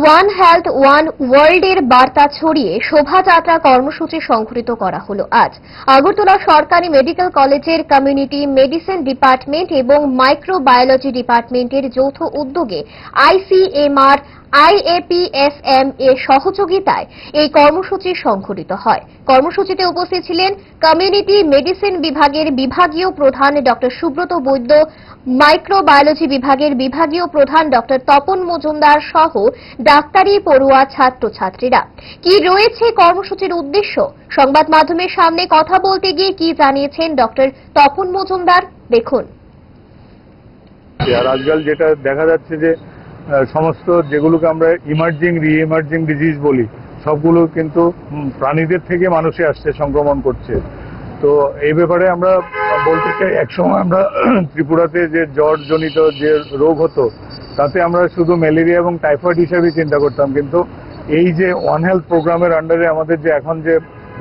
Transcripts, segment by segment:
One health one ওয়ার্ল্ডের বার্তা ছড়িয়ে শোভাযাত্রা কর্মসূচি সংঘটিত করা হলো আজ আগরতলা সরকারি মেডিকেল কলেজের কমিউনিটি মেডিসিন ডিপার্টমেন্ট এবং মাইক্রোবায়োলজি ডিপার্টমেন্টের যৌথ উদ্যোগে আইসিএমআর আইএপিএসএম এর সহযোগিতায় এই কর্মসূচি সংঘটিত হয়। কর্মসূচিতে উপস্থিত ছিলেন কমিউনিটি মেডিসিন বিভাগের বিভাগীয় প্রধান ডক্টর সুব্রত বৈদ্য, মাইক্রোবায়োলজি বিভাগের বিভাগীয় প্রধান ডক্টর তপন মজুমদার সহ ডাক্তারি পড়ুয়া ছাত্রছাত্রীরা। কি রয়েছে কর্মসূচির উদ্দেশ্য, সংবাদ মাধ্যমের সামনে কথা বলতে গিয়ে কি জানিয়েছেন ডক্টর তপন মজুমদার, দেখুন। আজকাল যেটা দেখা যাচ্ছে যে সমস্ত যেগুলোকে আমরা ইমার্জিং রি-ইমার্জিং ডিজিজ বলি, সবগুলো কিন্তু প্রাণীদের থেকে মানুষে আসছে, সংক্রমণ করছে। তো এই ব্যাপারে আমরা বলতে চাই, একসময় আমরা ত্রিপুরাতে যে জ্বরজনিত যে রোগ হতো তাতে আমরা শুধু ম্যালেরিয়া এবং টাইফয়েড হিসেবে চিন্তা করতাম, কিন্তু এই যে ওয়ান হেলথ প্রোগ্রামের আন্ডারে আমাদের যে এখন যে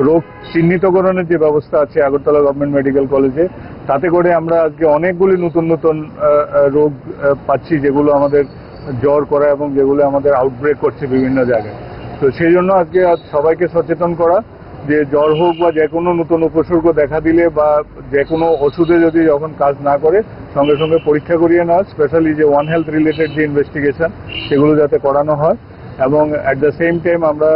রোগ চিহ্নিতকরণের যে ব্যবস্থা আছে আগরতলা গভর্নমেন্ট মেডিকেল কলেজে, তাতে করে আমরা আজকে অনেকগুলি নতুন নতুন রোগ পাচ্ছি যেগুলো আমাদের জ্বর করা এবং যেগুলো আমাদের আউটব্রেক করছে বিভিন্ন জায়গায়। তো সেই জন্য আজকে সবাইকে সচেতন করা যে জ্বর হোক বা যে কোনো নতুন উপসর্গ দেখা দিলে বা যে কোনো ওষুধে যদি যখন কাজ না করে সঙ্গে সঙ্গে পরীক্ষা করিয়ে নেওয়া, স্পেশালি যে ওয়ান হেলথ রিলেটেড যে ইনভেস্টিগেশন সেগুলো যাতে করানো হয়। এবং অ্যাট দ্য সেম টাইম আমরা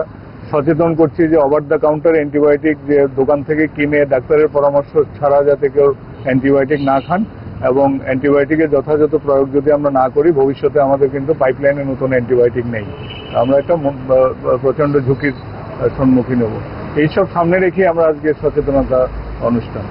সচেতন করছি যে ওভার দ্য কাউন্টার অ্যান্টিবায়োটিক যে দোকান থেকে কিনে ডাক্তারের পরামর্শ ছাড়া যাতে কেউ অ্যান্টিবায়োটিক না খান, এবং অ্যান্টিবায়োটিকের যথাযথ প্রয়োগ যদি আমরা না করি ভবিষ্যতে আমাদের কিন্তু পাইপলাইনে নতুন অ্যান্টিবায়োটিক নেই, আমরা একটা প্রচন্ড ঝুঁকির সম্মুখীন হব। এইসব সামনে রেখে আমরা আজকে সচেতনতা অনুষ্ঠান।